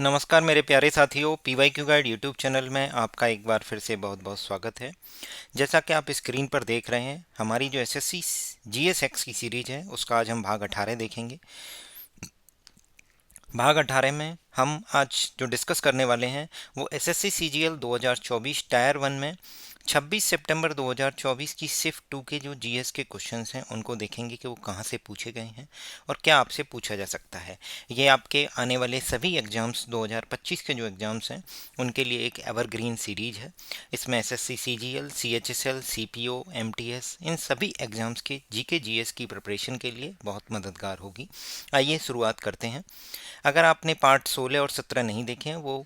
नमस्कार मेरे प्यारे साथियों, पीवाईक्यू गाइड यूट्यूब चैनल में आपका एक बार फिर से बहुत बहुत स्वागत है। जैसा कि आप स्क्रीन पर देख रहे हैं, हमारी जो एसएससी जीएसएक्स की सीरीज है उसका आज हम भाग 18 देखेंगे। भाग 18 में हम आज जो डिस्कस करने वाले हैं वो एसएससी सीजीएल 2024 टायर 1 में 26 सितंबर 2024 की सिर्फ 2 के जो जीएस के क्वेश्चंस हैं उनको देखेंगे कि वो कहाँ से पूछे गए हैं और क्या आपसे पूछा जा सकता है। ये आपके आने वाले सभी एग्जाम्स 2025 के जो एग्जाम्स हैं उनके लिए एक एवरग्रीन सीरीज है। इसमें SSC CGL, CHSL, CPO, MTS इन सभी एग्जाम्स के जीके जीएस की प्रिपरेशन के लिए बहुत मददगार होगी। आइए शुरुआत करते हैं। अगर आपने पार्ट 16 और 17 नहीं देखे हैं, वो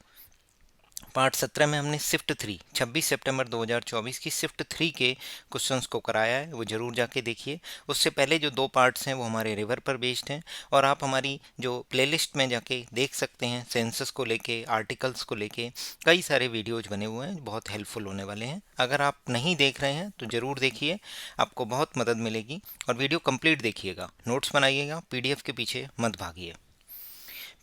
पार्ट 17 में हमने शिफ्ट 3 26 सितंबर 2024 की शिफ्ट 3 के क्वेश्चंस को कराया है, वो ज़रूर जाके देखिए। उससे पहले जो 2 पार्ट्स हैं वो हमारे रिवर पर बेस्ड हैं और आप हमारी जो प्लेलिस्ट में जाके देख सकते हैं। सेंसस को लेके, आर्टिकल्स को लेके कई सारे वीडियोज बने हुए हैं, बहुत हेल्पफुल होने वाले हैं। अगर आप नहीं देख रहे हैं तो ज़रूर देखिए, आपको बहुत मदद मिलेगी। और वीडियो कंप्लीट देखिएगा, नोट्स बनाइएगा, पीडीएफ के पीछे मत भागिए।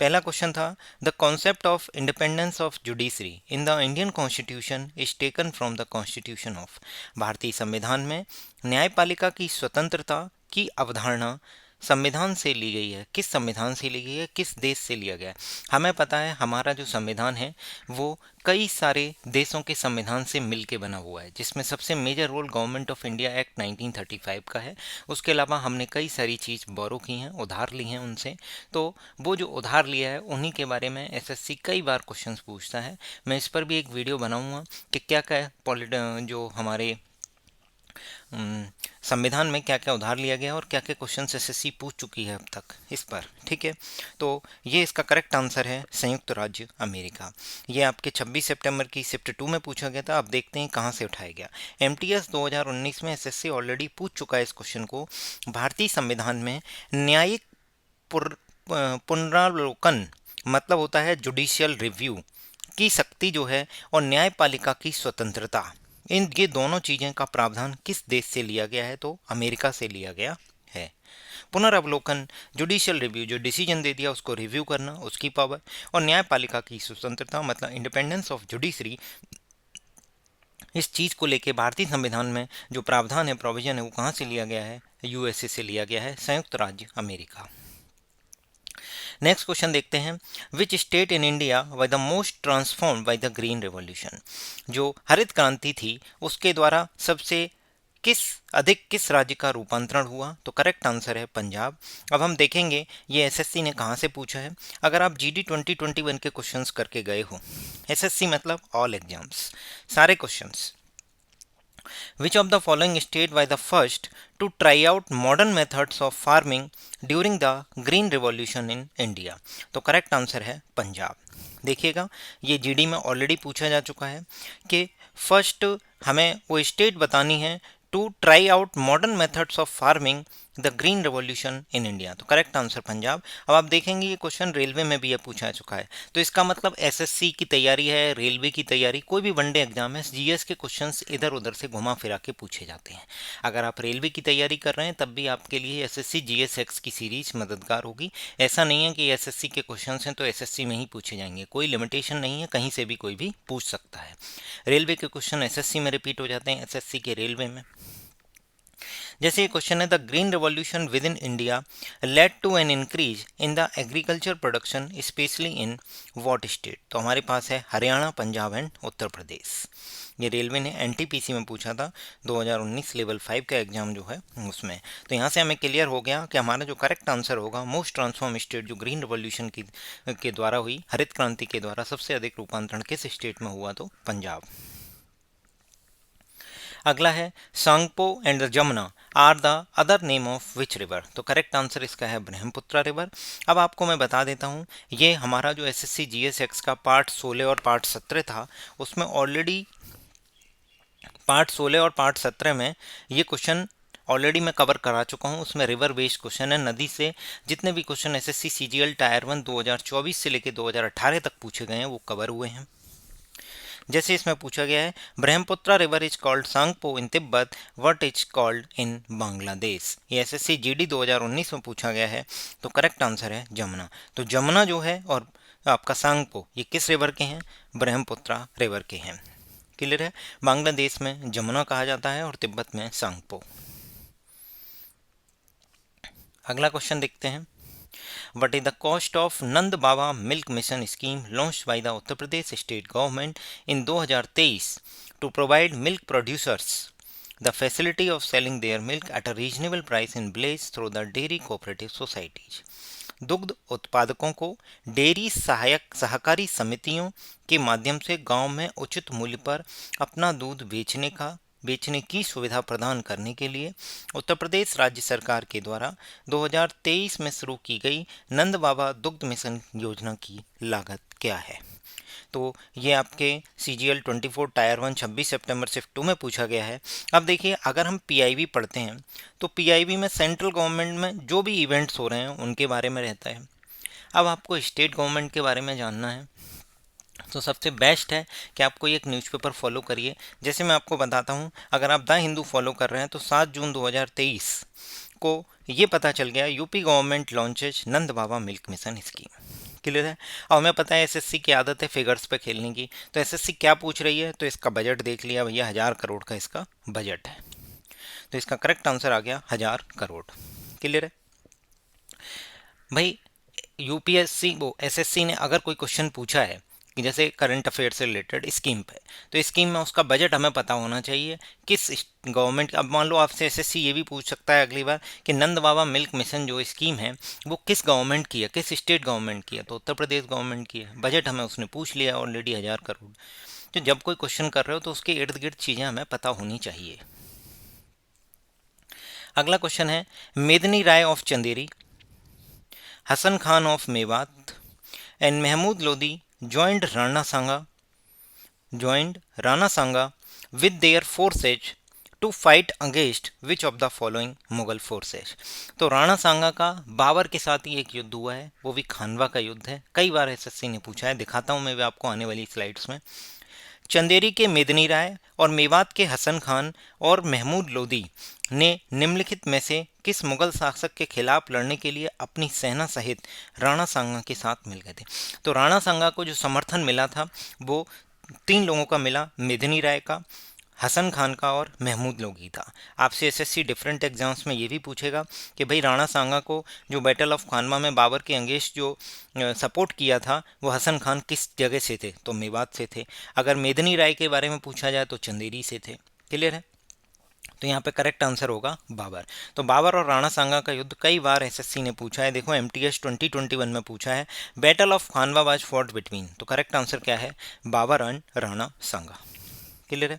पहला क्वेश्चन था, the concept of independence of judiciary in the Indian constitution is taken from the constitution of. भारतीय संविधान में न्यायपालिका की स्वतंत्रता की अवधारणा संविधान से ली गई है। किस संविधान से ली गई है, किस देश से लिया गया है? हमें पता है हमारा जो संविधान है वो कई सारे देशों के संविधान से मिलके बना हुआ है, जिसमें सबसे major role government of India act 1935 का है। उसके अलावा हमने कई सारी चीज़ बोरो की हैं, उधार ली हैं उनसे। तो वो जो उधार लिया है उन्हीं के बारे में एसएससी कई बार क्वेश्चंस पूछता है। मैं इस पर भी एक वीडियो बनाऊंगा कि क्या क्या जो हमारे संविधान में क्या क्या उधार लिया गया और क्या क्या क्वेश्चन एसएससी पूछ चुकी है अब तक इस पर। ठीक है, तो ये इसका करेक्ट आंसर है संयुक्त राज्य अमेरिका। ये आपके 26 सितंबर की शिफ्ट 2 में पूछा गया था। अब देखते हैं कहाँ से उठाया गया। एमटीएस 2019 में एसएससी ऑलरेडी पूछ चुका है इस क्वेश्चन को। भारतीय संविधान में न्यायिक पुनरावलोकन मतलब होता है जुडिशियल रिव्यू की शक्ति जो है और न्यायपालिका की स्वतंत्रता, इन ये दोनों चीज़ें का प्रावधान किस देश से लिया गया है? तो अमेरिका से लिया गया है। पुनरावलोकन, जुडिशियल रिव्यू, जो डिसीजन दे दिया उसको रिव्यू करना, उसकी पावर, और न्यायपालिका की स्वतंत्रता मतलब इंडिपेंडेंस ऑफ जुडिशरी, इस चीज़ को लेके भारतीय संविधान में जो प्रावधान है, प्रोविजन है, वो कहाँ से लिया गया है? यूएसए से लिया गया है, संयुक्त राज्य अमेरिका। नेक्स्ट क्वेश्चन देखते हैं, which state in India was the most transformed by the green revolution. जो हरित क्रांति थी उसके द्वारा सबसे किस राज्य का रूपांतरण हुआ? तो करेक्ट आंसर है पंजाब। अब हम देखेंगे ये एसएससी ने कहाँ से पूछा है। अगर आप जीडी 2021 के क्वेश्चंस करके गए हो, एसएससी मतलब ऑल एग्जाम्स, सारे questions, which of the following state was the first to try out modern methods of farming during the green revolution in India? तो करेक्ट आंसर है पंजाब। देखिएगा, ये जीडी में ऑलरेडी पूछा जा चुका है कि फर्स्ट हमें वो स्टेट बतानी है to try out modern methods of farming the green revolution in India. तो करेक्ट आंसर पंजाब। अब आप देखेंगे ये क्वेश्चन रेलवे में भी ये पूछा चुका है, तो इसका मतलब एसएससी की तैयारी है, रेलवे की तैयारी, कोई भी वनडे एग्जाम है, जीएस के क्वेश्चंस इधर उधर से घुमा फिरा के पूछे जाते हैं। अगर आप रेलवे की तैयारी कर रहे हैं तब भी आपके लिए एसएससी जीएसएक्स की सीरीज मददगार होगी। ऐसा नहीं है कि एसएससी के क्वेश्चन हैं तो एसएससी में ही पूछे जाएंगे, कोई लिमिटेशन नहीं है, कहीं से भी कोई भी पूछ सकता है। रेलवे के क्वेश्चन एसएससी में रिपीट हो जाते हैं, एसएससी के रेलवे में। जैसे ये क्वेश्चन है, the green revolution within India led to an increase in the agriculture production specially in what state. तो हमारे पास है हरियाणा, पंजाब एंड उत्तर प्रदेश। ये रेलवे ने एनटीपीसी में पूछा था 2019 लेवल 5 का एग्जाम जो है उसमें। तो यहाँ से हमें क्लियर हो गया कि हमारा जो करेक्ट आंसर होगा, मोस्ट ट्रांसफॉर्म स्टेट जो ग्रीन रेवोल्यूशन के द्वारा हुई, हरित क्रांति के द्वारा सबसे अधिक रूपांतरण किस स्टेट में हुआ? तो पंजाब। अगला है, Tsangpo and the Jamuna are the other name of which river. तो करेक्ट आंसर इसका है ब्रह्मपुत्र रिवर। अब आपको मैं बता देता हूँ, ये हमारा जो एसएससी जीएसएक्स का पार्ट 16 और पार्ट 17 था, उसमें ऑलरेडी पार्ट 16 और पार्ट 17 में ये क्वेश्चन ऑलरेडी मैं कवर करा चुका हूँ। उसमें रिवर बेस्ड क्वेश्चन है, नदी से जितने भी क्वेश्चन एसएससी सीजीएल टायर 1 2024 से लेकर 2018 तक पूछे गए हैं वो कवर हुए हैं। जैसे इसमें पूछा गया है, Brahmaputra river is called Tsangpo in Tibet, what is called in Bangladesh. ये एसएससी जीडी 2019 में पूछा गया है, तो करेक्ट आंसर है जमुना। तो जमुना जो है और आपका सांगपो, ये किस रिवर के हैं? ब्रह्मपुत्रा रिवर के हैं। क्लियर है? बांग्लादेश में जमुना कहा जाता है और तिब्बत में सांगपो। अगला क्वेश्चन देखते हैं। What is the cost of Nand Baba Milk Mission scheme launched by the Uttar Pradesh state government in 2023 to provide milk producers the facility of selling their milk at a reasonable price in village through the dairy cooperative societies? दुग्ध उत्पादकों को dairy सहायक सहकारी समितियों के माध्यम से गांव में उचित मूल्य पर अपना दूध बेचने की सुविधा प्रदान करने के लिए उत्तर प्रदेश राज्य सरकार के द्वारा 2023 में शुरू की गई नंद बाबा दुग्ध मिशन योजना की लागत क्या है? तो ये आपके CGL 24 टायर 1 26 सितंबर शिफ्ट 2 में पूछा गया है। अब देखिए, अगर हम PIB पढ़ते हैं तो PIB में सेंट्रल गवर्नमेंट में जो भी इवेंट्स हो रहे हैं उनके बारे में रहता है। अब आपको स्टेट गवर्नमेंट के बारे में जानना है तो सबसे बेस्ट है कि आप कोई एक न्यूज़पेपर फॉलो करिए। जैसे मैं आपको बताता हूँ, अगर आप द हिंदू फॉलो कर रहे हैं तो 7 जून 2023 को ये पता चल गया, यूपी गवर्नमेंट लॉन्चेज नंद बाबा मिल्क मिशन स्कीम। क्लियर है? और हमें पता है SSC की आदत है फिगर्स पे खेलने की, तो SSC क्या पूछ रही है? तो इसका बजट देख लिया भैया, 1000 करोड़ का इसका बजट है। तो इसका करेक्ट आंसर आ गया 1000 करोड़। क्लियर है भाई? UPSC वो SSC ने अगर कोई क्वेश्चन पूछा है कि जैसे करंट अफेयर से रिलेटेड स्कीम पे, तो स्कीम में उसका बजट हमें पता होना चाहिए किस गवर्नमेंट। अब मान लो आपसे SSC ये भी पूछ सकता है अगली बार कि नंद बाबा मिल्क मिशन जो स्कीम है वो किस गवर्नमेंट की है, किस स्टेट गवर्नमेंट की है? तो उत्तर प्रदेश गवर्नमेंट की है। बजट हमें उसने पूछ लिया ऑलरेडी 1000 करोड़। तो जब कोई क्वेश्चन कर रहे हो तो उसके इर्द गिर्द चीज़ें हमें पता होनी चाहिए। अगला क्वेश्चन है, Medini Rai of Chanderi, Hasan Khan of Mewat and Mahmud Lodi joined Rana Sanga with their forces to fight against which of the following Mughal forces? तो राणा सांगा का बाबर के साथ ही एक युद्ध हुआ है, वो भी खानवा का युद्ध है। कई बार SSC ने पूछा है, दिखाता हूँ मैं भी आपको आने वाली स्लाइड्स में। चंदेरी के मेदनी राय और मेवात के हसन खान और महमूद लोदी ने निम्नलिखित में से किस मुगल शासक के खिलाफ लड़ने के लिए अपनी सेना सहित राणा सांगा के साथ मिल गए थे? तो राणा सांगा को जो समर्थन मिला था वो 3 लोगों का मिला, मेदनी राय का, हसन खान का और महमूद लोदी था। आपसे SSC डिफरेंट एग्जाम्स में ये भी पूछेगा कि भाई राणा सांगा को जो बैटल ऑफ खानवा में बाबर के अगेंस्ट जो सपोर्ट किया था वो हसन खान किस जगह से थे? तो मेवात से थे। अगर मेदनी राय के बारे में पूछा जाए तो चंदेरी से थे। क्लियर है? तो यहाँ पे करेक्ट आंसर होगा बाबर। तो बाबर और राणा सांगा का युद्ध कई बार SSC ने पूछा है। देखो MTS 2021 में पूछा है, battle of Khanwa was fought between. तो करेक्ट आंसर क्या है? बाबर एंड राणा सांगा। क्लियर है?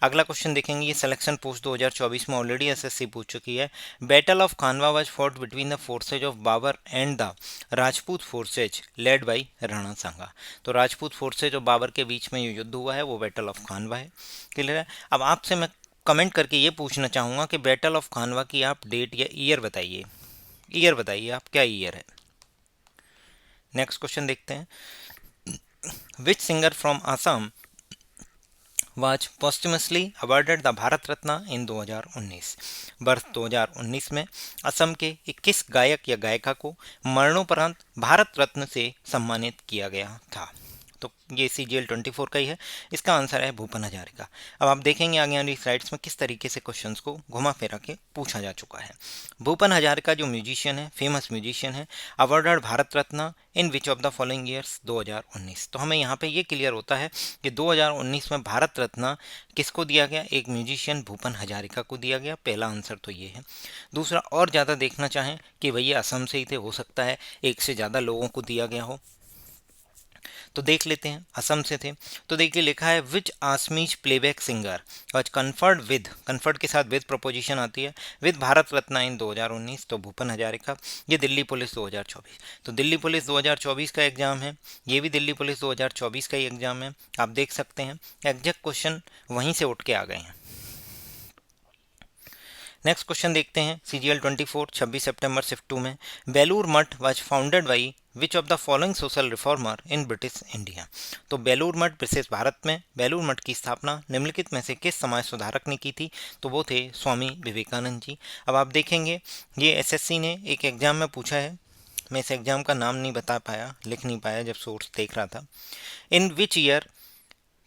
अगला क्वेश्चन देखेंगे, ये सिलेक्शन पोस्ट 2024 में ऑलरेडी SSC पूछ चुकी है। Battle of Khanwa was fought between the forces of Babur and the Rajput forces led by Rana Sanga. तो राजपूत फोर्सेज और बाबर के बीच में ये युद्ध हुआ है, वो बैटल ऑफ खानवा है। क्लियर है? अब आपसे मैं कमेंट करके ये पूछना चाहूँगा कि बैटल ऑफ खानवा की आप डेट या ईयर बताइए। ईयर बताइए आप, क्या ईयर है? नेक्स्ट क्वेश्चन देखते हैं। Which singer from Assam was posthumously awarded the Bharat Ratna in 2019? वर्ष 2019 में असम के 21 गायक या गायिका को मरणोपरांत भारत रत्न से सम्मानित किया गया था। तो ये CGL 24 का ही है। इसका आंसर है भूपेन हजारिका। अब आप देखेंगे आगे वाली स्लाइड्स में किस तरीके से क्वेश्चंस को घुमा फिरा के पूछा जा चुका है। भूपेन हजारिका जो म्यूजिशियन है, फेमस म्यूजिशियन है, awarded Bharat Ratna in which of the following years? 2019। तो हमें यहाँ पे ये क्लियर होता है कि 2019 में भारत रत्न किसको दिया गया? एक म्यूजिशियन भूपेन हजारिका को दिया गया। पहला आंसर तो ये है। दूसरा, और ज़्यादा देखना चाहें कि भैया असम से ही थे, हो सकता है एक से ज़्यादा लोगों को दिया गया हो, तो देख लेते हैं। असम से थे तो देखिए लिखा है which Assamese playback singer was conferred के साथ विद प्रपोजिशन आती है विद भारत रत्न इन 2019? तो भूपेन हजारिका। ये दिल्ली पुलिस 2024। तो दिल्ली पुलिस 2024 का एग्जाम है, ये भी दिल्ली पुलिस 2024 का ही एग्जाम है। आप देख सकते हैं एग्जैक्ट क्वेश्चन वहीं से उठ के आ गए हैं। नेक्स्ट क्वेश्चन देखते हैं। CGL 24 26 सितंबर शिफ्ट 2 में Belur Math was founded by which of the following social reformer in British India? तो बेलूर मठ ब्रिटिश भारत में बेलूर मठ की स्थापना निम्नलिखित में से किस समाज सुधारक ने की थी? तो वो थे स्वामी विवेकानंद जी। अब आप देखेंगे ये SSC ने एक एग्जाम में पूछा है, मैं इस एग्जाम का नाम नहीं बता पाया, लिख नहीं पाया जब सोर्स देख रहा था। In which year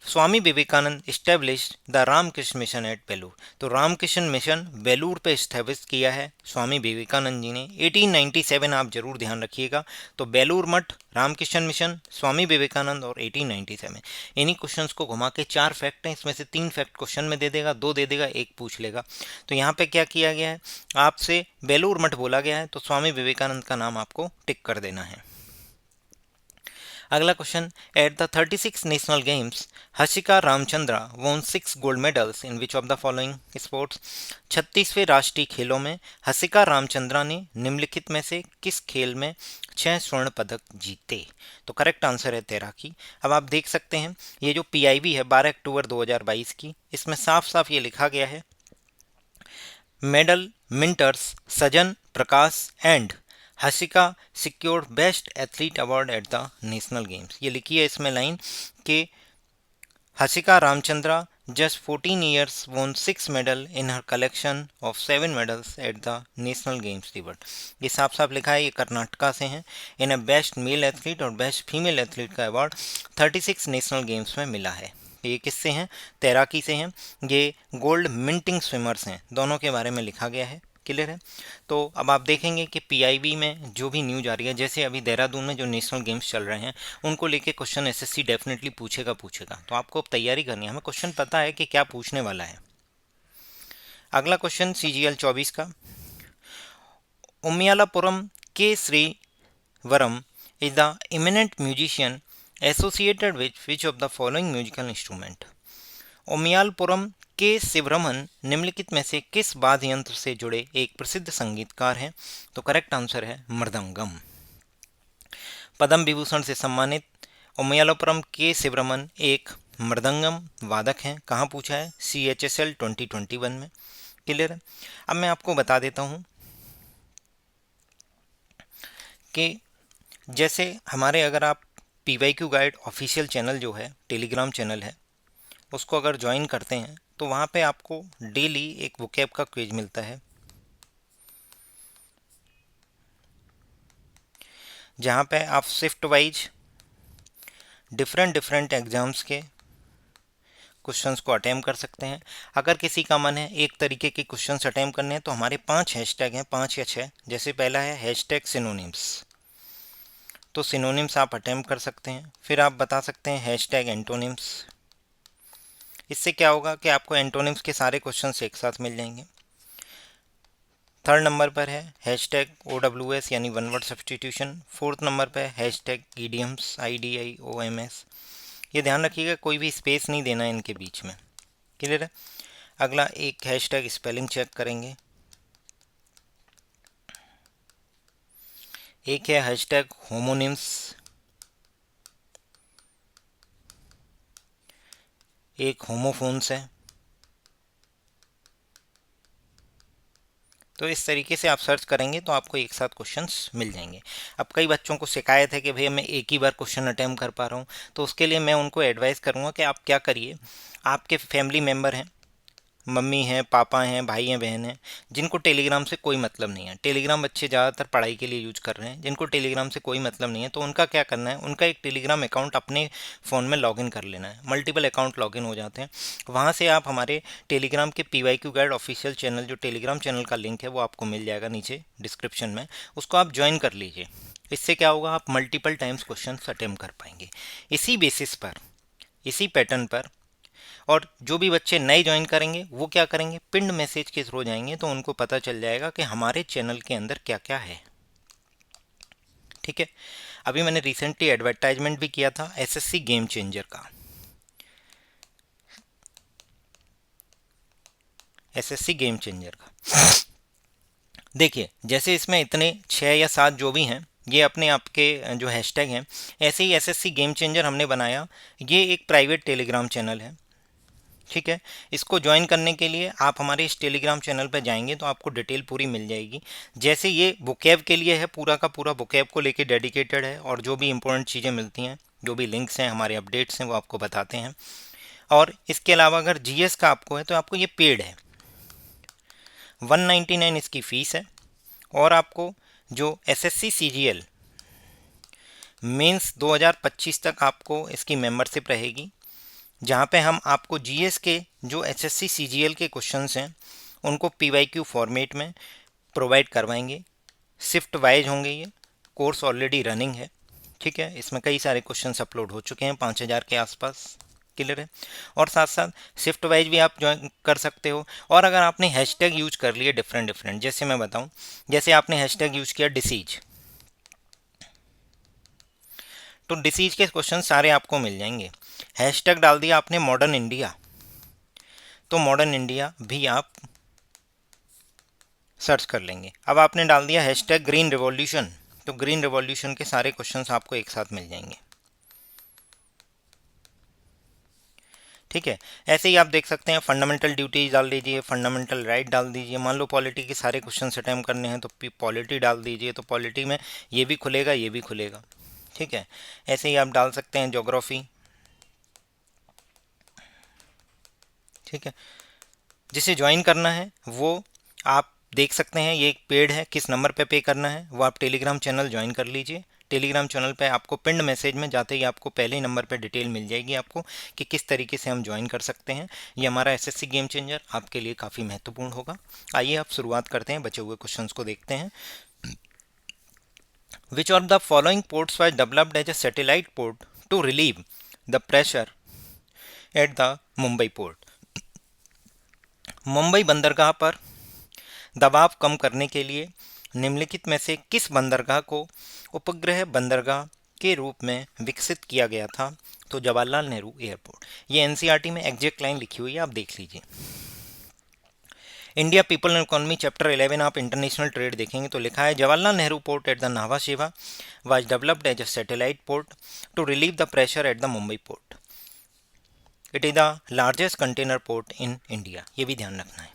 Swami Vivekananda established the Ramakrishna Mission at Belur. तो रामकृष्ण मिशन बेलूर पे इस्टेब्लिश किया है स्वामी विवेकानंद जी ने 1897, आप जरूर ध्यान रखिएगा। तो बेलूर मठ, रामकृष्ण मिशन, स्वामी विवेकानंद और 1897। इन्हीं क्वेश्चंस को घुमा के 4 फैक्ट हैं, इसमें से 3 फैक्ट क्वेश्चन में दे देगा, 2 दे देगा, 1 पूछ लेगा। तो यहाँ पे क्या किया गया है, आपसे बेलूर मठ बोला गया है तो स्वामी विवेकानंद का नाम आपको टिक कर देना है। अगला question, at the 36 national games Harshika Ramchandra won 6 gold medals in which of the following sports. 36वें राष्ट्रीय खेलों में हर्षिका रामचंद्रा ने निम्नलिखित में से किस खेल में 6 स्वर्ण पदक जीते। तो करेक्ट आंसर है तैराकी। अब आप देख सकते हैं ये जो PIB है 12 अक्टूबर 2022 की, इसमें साफ साफ ये लिखा गया है, medal minters Sajan Prakash and Harshika secured best athlete award at the national games. ये लिखी है इसमें लाइन कि हर्षिका रामचंद्रा जस्ट 14 ईयर्स वोन 6 medal in her collection of 7 medals at the national games revert. ये साफ साफ लिखा है, ये कर्नाटका से हैं। इन्हें बेस्ट मेल एथलीट और बेस्ट फीमेल एथलीट का अवार्ड 36 नेशनल गेम्स में मिला है। ये किससे हैं, तैराकी से हैं। ये गोल्ड मिंटिंग स्विमर्स हैं, दोनों के बारे में लिखा गया है। क्लियर है। तो अब आप देखेंगे कि PIB में जो भी न्यूज आ रही है, जैसे अभी देहरादून में जो नेशनल गेम्स चल रहे हैं उनको लेके क्वेश्चन SSC डेफिनेटली पूछेगा। तो आपको अब तैयारी करनी है, हमें क्वेश्चन पता है कि क्या पूछने वाला है। अगला क्वेश्चन CGL 24 का, Umayalpuram K Sivaraman is the eminent musician associated with which of the following musical instrument. Umayalpuram K Sivaraman निम्नलिखित में से किस वाद्य यंत्र से जुड़े एक प्रसिद्ध संगीतकार हैं। तो करेक्ट आंसर है मृदंगम। पद्म विभूषण से सम्मानित उमियालपुरम के शिवरमन एक मृदंगम वादक हैं। कहाँ पूछा है, CHSL 2021 में। क्लियर है। अब मैं आपको बता देता हूँ कि जैसे हमारे, अगर आप PYQ गाइड ऑफिशियल चैनल जो है, टेलीग्राम चैनल है, उसको अगर ज्वाइन करते हैं तो वहाँ पे आपको डेली एक वोकैब का क्विज मिलता है, जहाँ पे आप शिफ्ट वाइज डिफरेंट एग्जाम्स के क्वेश्चंस को अटेम्प्ट कर सकते हैं। अगर किसी का मन है एक तरीके के क्वेश्चंस अटेम्प्ट करने हैं तो हमारे 5 हैशटैग हैं, 5 या 6। जैसे पहला है हैशटैग सिनोनिम्स, तो सिनोनिम्स आप अटेम्प्ट कर सकते हैं। फिर आप बता सकते हैं हैशटैग एंटोनिम्स। इससे क्या होगा कि आपको एंटोनिम्स के सारे क्वेश्चंस एक साथ मिल जाएंगे। थर्ड नंबर पर है हैशटैग OWS यानी one word substitution. Fourth number पर हैशटैग ईडियम्स IDIOMS। ये ध्यान रखिएगा कोई भी स्पेस नहीं देना है इनके बीच में। क्लियर है। अगला एक हैशटैग स्पेलिंग चेक करेंगे। एक है हैशटैग होमोनिम्स, एक होमोफोन्स है। तो इस तरीके से आप सर्च करेंगे तो आपको एक साथ क्वेश्चंस मिल जाएंगे। अब कई बच्चों को शिकायत है कि भैया मैं एक ही बार क्वेश्चन अटेम्प्ट कर पा रहा हूँ, तो उसके लिए मैं उनको एडवाइस करूँगा कि आप क्या करिए, आपके फैमिली मेम्बर हैं, मम्मी हैं, पापा हैं, भाई हैं, बहन हैं, जिनको टेलीग्राम से कोई मतलब नहीं है। टेलीग्राम बच्चे ज़्यादातर पढ़ाई के लिए यूज कर रहे हैं। जिनको टेलीग्राम से कोई मतलब नहीं है तो उनका क्या करना है, उनका एक टेलीग्राम अकाउंट अपने फ़ोन में लॉगिन कर लेना है। मल्टीपल अकाउंट लॉगिन हो जाते हैं। वहाँ से आप हमारे टेलीग्राम के PYQ गाइड ऑफिशियल चैनल, जो टेलीग्राम चैनल का लिंक है वो आपको मिल जाएगा नीचे डिस्क्रिप्शन में, उसको आप ज्वाइन कर लीजिए। इससे क्या होगा, आप मल्टीपल टाइम्स क्वेश्चन अटेम्प्ट कर पाएंगे। इसी बेसिस पर, इसी पैटर्न पर, और जो भी बच्चे नए ज्वाइन करेंगे वो क्या करेंगे, पिंड मैसेज के थ्रू जाएंगे तो उनको पता चल जाएगा कि हमारे चैनल के अंदर क्या क्या है। ठीक है। अभी मैंने रिसेंटली एडवर्टाइजमेंट भी किया था SSC गेम चेंजर का। SSC गेम चेंजर का देखिए, जैसे इसमें इतने 6 या 7 जो भी हैं ये अपने आप के जो हैशटैग हैं, ऐसे ही SSC गेम चेंजर हमने बनाया। ये एक प्राइवेट टेलीग्राम चैनल है। ठीक है। इसको ज्वाइन करने के लिए आप हमारे इस टेलीग्राम चैनल पर जाएंगे तो आपको डिटेल पूरी मिल जाएगी। जैसे ये वोकैब के लिए है, पूरा का पूरा वोकैब को लेके डेडिकेटेड है, और जो भी इंपॉर्टेंट चीज़ें मिलती हैं, जो भी लिंक्स हैं, हमारे अपडेट्स हैं, वो आपको बताते हैं। और इसके अलावा अगर GS का आपको है तो आपको ये पेड है, 199 इसकी फ़ीस है। और आपको जो SSC CGL मीन्स 2025 तक आपको इसकी मेंबरशिप रहेगी, जहाँ पे हम आपको जीएस के जो एसएससी सीजीएल के क्वेश्चंस हैं उनको पीवाईक्यू फॉर्मेट में प्रोवाइड करवाएंगे। शिफ्ट वाइज होंगे, ये कोर्स ऑलरेडी रनिंग है, ठीक है। इसमें कई सारे क्वेश्चंस अपलोड हो चुके हैं, 5000 के आसपास, क्लियर है। और साथ साथ शिफ्ट वाइज भी आप ज्वाइन कर सकते हो। और अगर आपने हैशटैग यूज कर लिए डिफरेंट डिफरेंट, जैसे मैं बताऊं, जैसे आपने हैशटैग यूज किया डिसीज, तो डिसीज के क्वेश्चन सारे आपको मिल जाएंगे। हैशटैग डाल दिया आपने मॉडर्न इंडिया, तो मॉडर्न इंडिया भी आप सर्च कर लेंगे। अब आपने डाल दिया हैशटैग ग्रीन रिवॉल्यूशन, तो ग्रीन रिवॉल्यूशन के सारे क्वेश्चंस आपको एक साथ मिल जाएंगे, ठीक है। ऐसे ही आप देख सकते हैं फंडामेंटल ड्यूटीज डाल दीजिए, फंडामेंटल राइट डाल दीजिए। मान लो पॉलिटी के सारे क्वेश्चन अटेम्प्ट करने हैं तो पॉलिटी डाल दीजिए, तो पॉलिटी में ये भी खुलेगा, ये भी खुलेगा, ठीक है। ऐसे ही आप डाल सकते हैं ज्योग्राफी, ठीक है। जिसे ज्वाइन करना है वो आप देख सकते हैं, ये एक पेड है, किस नंबर पे करना है वो आप टेलीग्राम चैनल ज्वाइन कर लीजिए। टेलीग्राम चैनल पे आपको पिंड मैसेज में जाते ही आपको पहले ही नंबर पे डिटेल मिल जाएगी आपको कि किस तरीके से हम ज्वाइन कर सकते हैं। ये हमारा एसएससी गेम चेंजर आपके लिए काफ़ी महत्वपूर्ण होगा। आइए आप शुरुआत करते हैं, बचे हुए क्वेश्चंस को देखते हैं। Which of the following ports was developed as a satellite port to relieve the pressure at the Mumbai port. Mumbai बंदरगाह पर दबाव कम करने के लिए निम्नलिखित में से किस बंदरगाह को उपग्रह बंदरगाह के रूप में विकसित किया गया था? तो जवाहरलाल नेहरू एयरपोर्ट। ये एनसीईआरटी में एग्जैक्ट लाइन लिखी हुई है, आप देख लीजिए। India people and economy chapter 11 आप इंटरनेशनल ट्रेड देखेंगे तो लिखा है Jawaharlal Nehru port at the Nhava Sheva was developed as a satellite port to relieve the pressure at the Mumbai port. It is the largest container port in India, ये भी ध्यान रखना है।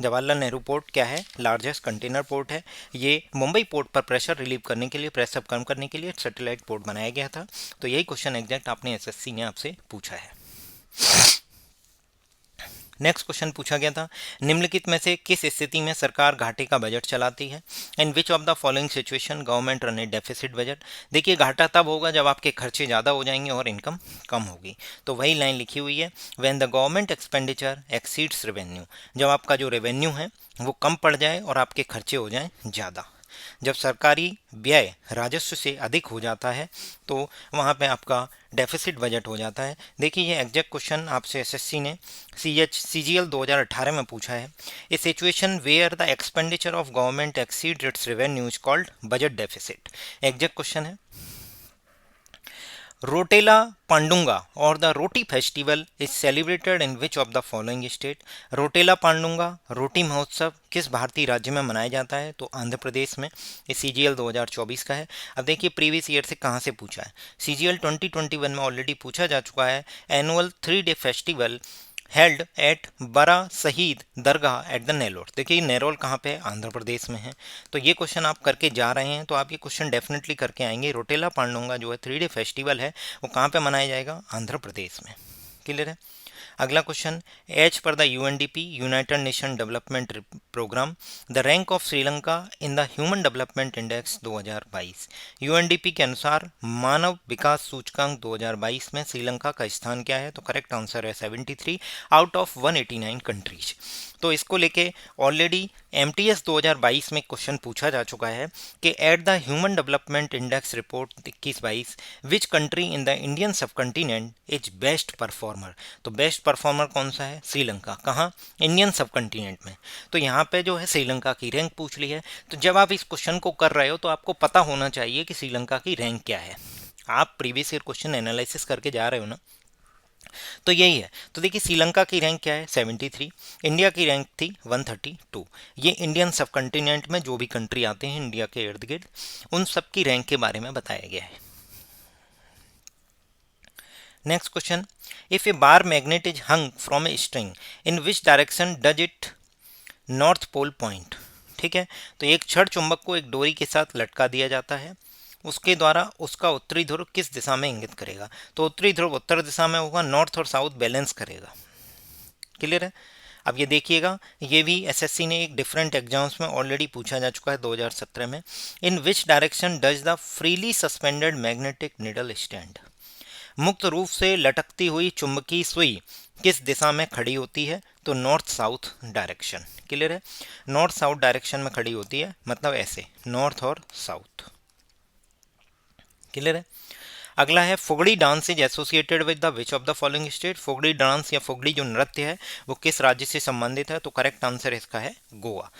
जवाहरलाल नेहरू पोर्ट क्या है? लार्जेस्ट कंटेनर पोर्ट है। ये मुंबई पोर्ट पर प्रेशर रिलीव करने के लिए, प्रेशर कम करने के लिए सैटेलाइट पोर्ट बनाया गया था। तो यही क्वेश्चन एग्जैक्ट आपने एसएससी ने आपसे पूछा है। नेक्स्ट क्वेश्चन पूछा गया था, निम्नलिखित में से किस स्थिति में सरकार घाटे का बजट चलाती है? In which of the following situation government run a deficit budget. देखिए घाटा तब होगा जब आपके खर्चे ज़्यादा हो जाएंगे और इनकम कम होगी। तो वही लाइन लिखी हुई है, when the government expenditure exceeds revenue, जब आपका जो रेवेन्यू है वो कम पड़ जाए और आपके खर्चे हो जाएं ज़्यादा। जब सरकारी व्यय राजस्व से अधिक हो जाता है तो वहाँ पे आपका डेफिसिट बजट हो जाता है। देखिए ये एग्जैक्ट क्वेश्चन आपसे एसएससी ने सीजीएल 2018 में पूछा है। A situation where the expenditure of government exceed its revenue is called budget deficit. Exact question है। Rottela Panduga or the roti festival is celebrated in which of the following state. Rottela Panduga रोटी महोत्सव किस भारतीय राज्य में मनाया जाता है? तो आंध्र प्रदेश में। ये सीजीएल 2024 का है। अब देखिए प्रीवियस ईयर से कहाँ से पूछा है। सीजीएल 2021 में ऑलरेडी पूछा जा चुका है। Annual 3 day festival held at बड़ा शहीद दरगाह एट द नेलोर। देखिए नेरोल कहाँ पे है? आंध्र प्रदेश में है। तो ये क्वेश्चन आप करके जा रहे हैं तो आप ये क्वेश्चन डेफिनेटली करके आएंगे। रोटेला पांडुंगा जो है 3 डे फेस्टिवल है वो कहाँ पे मनाया जाएगा? आंध्र प्रदेश में, क्लियर है। अगला question, as per the UNDP united nation development programme the rank of Sri Lanka in the human development index 2022। UNDP के अनुसार मानव विकास सूचकांक 2022 में श्रीलंका का स्थान क्या है? तो करेक्ट आंसर है 73 आउट ऑफ 189 कंट्रीज। तो इसको लेके ऑलरेडी एमटीएस 2022 में क्वेश्चन पूछा जा चुका है कि at the human development index report 21-22 which country in the Indian सब कंटिनेंट इज बेस्ट परफॉर्मर। तो बेस्ट परफॉर्मर कौन सा है? श्रीलंका। कहाँ? इंडियन सब कंटिनेंट में। तो यहाँ पे जो है श्रीलंका की रैंक पूछ ली है। तो जब आप इस क्वेश्चन को कर रहे हो तो आपको पता होना चाहिए कि श्रीलंका की रैंक क्या है। आप प्रीवियस ईयर क्वेश्चन एनालिसिस करके जा रहे हो ना, तो यही है। तो देखिए श्रीलंका की रैंक क्या है? 73। इंडिया की रैंक थी 132। ये इंडियन सब कंटिनेंट में जो भी कंट्री आते हैं इंडिया के इर्द गिर्द उन सब की रैंक के बारे में बताया गया है। Next question, if a bar magnet is hung from a string in which direction does it north pole point. ठीक है, तो एक छड़ चुंबक को एक डोरी के साथ लटका दिया जाता है, उसके द्वारा उसका उत्तरी ध्रुव किस दिशा में इंगित करेगा? तो उत्तरी ध्रुव उत्तर दिशा में होगा, नॉर्थ और साउथ बैलेंस करेगा, क्लियर है। अब ये देखिएगा, ये भी एसएससी ने एक डिफरेंट एग्जाम्स में ऑलरेडी पूछा जा चुका है 2017 में। In which direction does the freely suspended magnetic needle stand? मुक्त रूप से लटकती हुई चुंबकीय सुई किस दिशा में खड़ी होती है? तो नॉर्थ साउथ डायरेक्शन। क्लियर है? नॉर्थ साउथ डायरेक्शन में खड़ी होती है, मतलब ऐसे नॉर्थ और साउथ। क्लियर है? अगला है, Fugdi dance is associated with the which of the following state? Fugdi dance या फुगड़ी जो नृत्य है वो किस राज्य से संबंधित है? तो करेक्ट आंसर इसका है गोवा।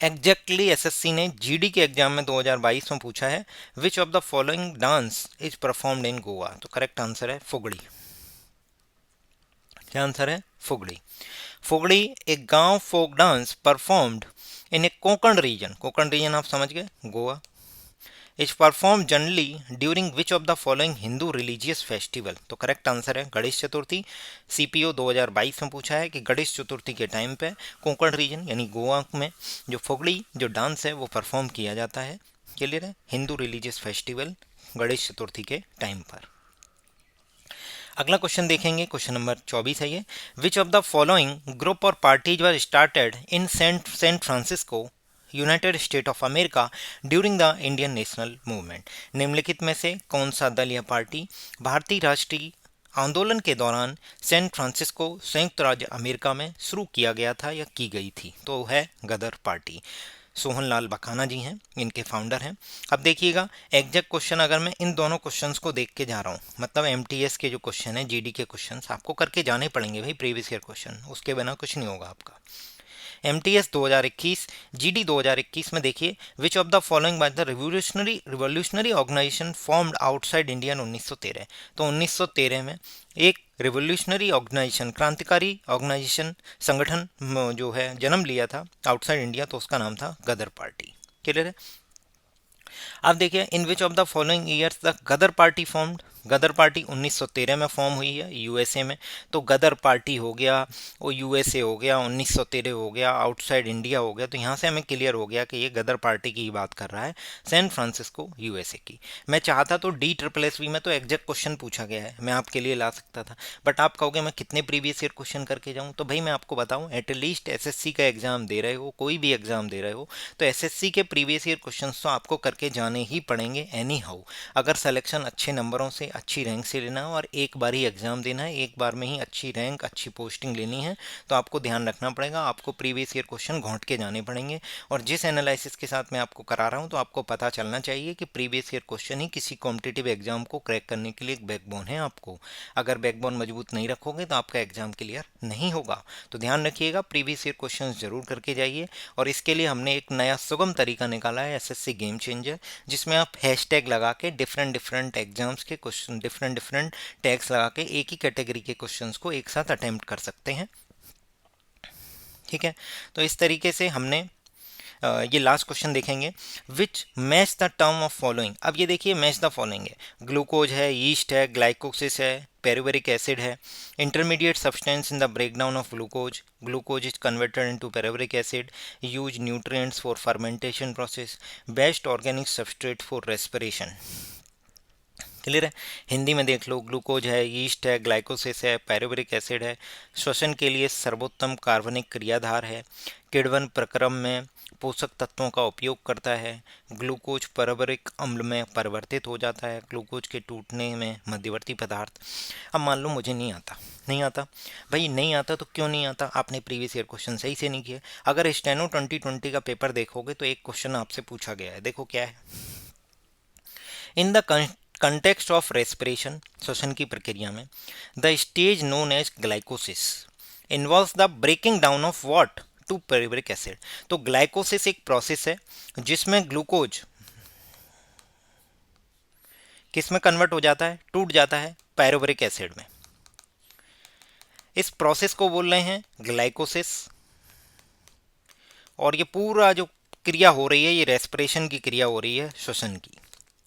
एग्जैक्टली एसएससी ने जीडी के एग्जाम में 2022 में पूछा है, विच of the following dance is performed in Goa? तो करेक्ट आंसर है फुगड़ी। क्या आंसर है? फुगड़ी। फुगड़ी एक गांव folk dance performed in a Konkan region. Konkan region आप समझ गए, Goa. Is perform generally during which of the following Hindu religious festival? तो करेक्ट आंसर है गणेश चतुर्थी। सीपीओ 2022 में पूछा है कि गणेश चतुर्थी के टाइम पे कोंकण रीजन यानी गोवा में जो फुगड़ी जो डांस है वो परफॉर्म किया जाता है। क्लियर है? हिंदू रिलीजियस फेस्टिवल गणेश चतुर्थी के टाइम पर। अगला क्वेश्चन देखेंगे, क्वेश्चन नंबर 24 है ये, which of the following group or parties were started in San Francisco United State of America during the Indian national movement? निम्नलिखित में से कौन सा दल या पार्टी भारतीय राष्ट्रीय आंदोलन के दौरान सैन फ्रांसिस्को संयुक्त राज्य अमेरिका में शुरू किया गया था या की गई थी? तो है गदर पार्टी। सोहनलाल बखाना जी हैं, इनके फाउंडर हैं। अब देखिएगा, एग्जैक्ट क्वेश्चन अगर मैं इन दोनों क्वेश्चंस को देख के जा रहा हूँ, मतलब एमटीएस के जो क्वेश्चन है, जीडी के क्वेश्चंस आपको करके जाने पड़ेंगे भाई, प्रीवियस ईयर क्वेश्चन, उसके बिना कुछ नहीं होगा आपका। एमटीएस 2021, जीडी 2021 में देखिए, which of the following by the revolutionary organization formed outside India 1913? तो 1913 में एक रिवोल्यूशनरी ऑर्गेनाइजेशन, क्रांतिकारी ऑर्गेनाइजेशन संगठन जो है जन्म लिया था आउटसाइड इंडिया, तो उसका नाम था गदर पार्टी। क्लियर है? अब देखिए, in which of the following years the Ghadar party formed? Ghadar party 1913 में फॉर्म हुई है यूएसए में, तो गदर पार्टी हो गया, वो यूएसए हो गया, 1913 हो गया, आउटसाइड इंडिया हो गया, तो यहाँ से हमें क्लियर हो गया कि ये गदर पार्टी की ही बात कर रहा है, सैन फ्रांसिस्को यूएसए की। मैं चाहता तो डी ट्रिपल एस में तो एग्जैक्ट क्वेश्चन पूछा गया है, मैं आपके लिए ला सकता था, बट आप कहोगे मैं कितने प्रीवियस ईयर क्वेश्चन करके जाऊँ? तो भाई मैं आपको बताऊँ, एटलीस्ट एसएससी का एग्जाम दे रहे हो, कोई भी एग्जाम दे रहे हो, तो एसएससी के प्रीवियस ईयर क्वेश्चन तो आपको करके जाने ही पड़ेंगे एनी हाउ। अगर सिलेक्शन अच्छे नंबरों से अच्छी रैंक से लेना है और एक बार ही एग्जाम देना है, एक बार में ही अच्छी रैंक अच्छी पोस्टिंग लेनी है, तो आपको ध्यान रखना पड़ेगा, आपको प्रीवियस ईयर क्वेश्चन घोंट के जाने पड़ेंगे। और जिस एनालिसिस के साथ मैं आपको करा रहा हूँ, तो आपको पता चलना चाहिए कि प्रीवियस ईयर क्वेश्चन ही किसी कॉम्पिटिटिव एग्जाम को क्रैक करने के लिए एक बैकबोन है आपको। अगर बैकबोन मजबूत नहीं रखोगे तो आपका एग्जाम क्लियर नहीं होगा। तो ध्यान रखिएगा, प्रीवियस ईयर क्वेश्चन जरूर करके जाइए। और इसके लिए हमने एक नया सुगम तरीका निकाला है, एसएससी गेम चेंजर, जिसमें आप हैशटैग लगा के डिफरेंट एग्जाम्स के क्वेश्चन, डिफरेंट टैग्स लगा के एक ही कैटेगरी के क्वेश्चंस को एक साथ अटेम्प्ट कर सकते हैं। ठीक है? तो इस तरीके से हमने ये लास्ट क्वेश्चन देखेंगे, which match the term of following. अब ये देखिए, मैच द फॉलोइंग है, ग्लूकोज है, यीस्ट है, ग्लाइकोसिस है, पेरिवेरिक एसिड है, intermediate substance in the breakdown of glucose, glucose is converted into pyruvic acid, use nutrients for fermentation process, best organic substrate for respiration. Clear है? हिंदी में देख लो, glucose है, yeast है, glycolysis है, पायरुवेरिक acid है, श्वसन के लिए सर्वोत्तम कार्बनिक क्रियाधार है, किण्वन प्रक्रम में पोषक तत्वों का उपयोग करता है, ग्लूकोज पायरुवेरिक अम्ल में परिवर्तित हो जाता है, ग्लूकोज के टूटने में मध्यवर्ती पदार्थ। अब मान लो मुझे नहीं आता भाई, नहीं आता तो क्यों नहीं आता? आपने प्रीवियस ईयर क्वेश्चन सही से नहीं किया। अगर स्टेनो 2020 का पेपर देखोगे तो एक क्वेश्चन आपसे पूछा गया है, देखो क्या है, in the context of respiration, श्वसन की प्रक्रिया में, the stage known as glycolysis involves the breaking down of what to pyruvic acid. तो ग्लाइकोसिस एक प्रोसेस है जिसमें ग्लूकोज किस में कन्वर्ट हो जाता है, टूट जाता है पायरुवेरिक एसिड में। इस प्रोसेस को बोल रहे हैं ग्लाइकोसिस, और ये पूरा जो क्रिया हो रही है, ये रेस्पिरेशन की क्रिया हो रही है श्वसन की।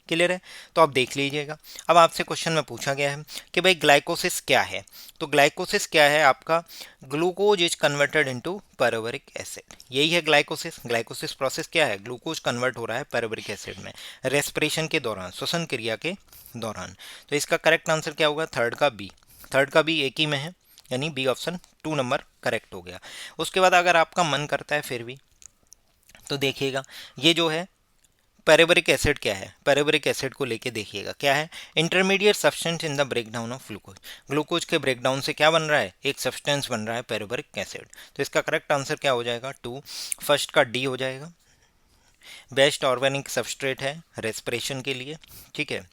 क्लियर है? तो आप देख लीजिएगा। अब आपसे क्वेश्चन में पूछा गया है कि भाई ग्लाइकोसिस क्या है? तो ग्लाइकोसिस क्या है आपका, glucose is converted into pyruvic acid, यही है ग्लाइकोसिस। ग्लाइकोसिस प्रोसेस क्या है, ग्लूकोज कन्वर्ट हो रहा है पायरुवेरिक एसिड में रेस्पिरेशन के दौरान, श्वसन क्रिया के दौरान। तो इसका करेक्ट आंसर क्या होगा, थर्ड का बी एक ही में है, यानी बी ऑप्शन 2 नंबर करेक्ट हो गया। उसके बाद अगर आपका मन करता है फिर भी तो देखिएगा, ये जो है पैराबोरिक एसिड क्या है, पैराबोरिक एसिड को लेके देखिएगा क्या है, intermediate substance in the breakdown of glucose. Glucose के ब्रेकडाउन से क्या बन रहा है, एक सब्सटेंस बन रहा है पैराबोरिक एसिड। तो इसका करेक्ट आंसर क्या हो जाएगा, 2। फर्स्ट का डी हो जाएगा। बेस्ट ऑर्गेनिक सबस्ट्रेट है रेस्पिरेशन के लिए, ठीक है।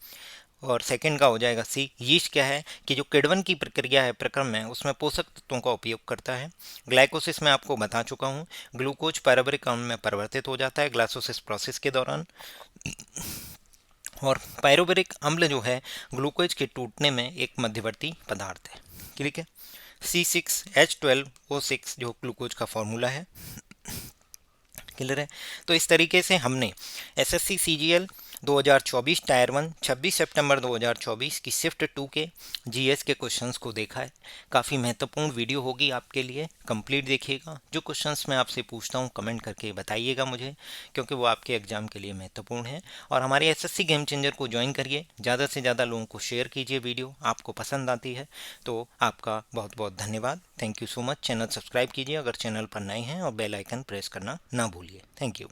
और सेकंड का हो जाएगा सी। यीस्ट क्या है कि जो किण्वन की प्रक्रिया है, प्रक्रम है, उसमें पोषक तत्वों का उपयोग करता है। ग्लाइकोसिस में आपको बता चुका हूँ, ग्लूकोज पैराबोरिक अम्ल में परिवर्तित हो जाता है ग्लाइकोसिस प्रोसेस के दौरान। और पायरुवेरिक अम्ल जो है ग्लूकोज के टूटने में एक मध्यवर्ती पदार्थ है, ठीक है। C6H12O6 जो ग्लूकोज का फॉर्मूला है, क्लियर है। तो इस तरीके से हमने एसएससी सीजीएल 2024 टायर 1 26 सितंबर 2024 की शिफ्ट 2 के जीएस के क्वेश्चंस को देखा है। काफ़ी महत्वपूर्ण वीडियो होगी आपके लिए, कंप्लीट देखिएगा। जो क्वेश्चंस मैं आपसे पूछता हूँ कमेंट करके बताइएगा मुझे, क्योंकि वो आपके एग्जाम के लिए महत्वपूर्ण है। और हमारे एसएससी गेम चेंजर को ज्वाइन करिए, ज़्यादा से ज़्यादा लोगों को शेयर कीजिए, वीडियो आपको पसंद आती है तो आपका बहुत बहुत धन्यवाद। Thank you so much. Channel subscribe कीजिए अगर चैनल पर नए हैं और बेल आइकन प्रेस करना ना भूलिए। Thank you.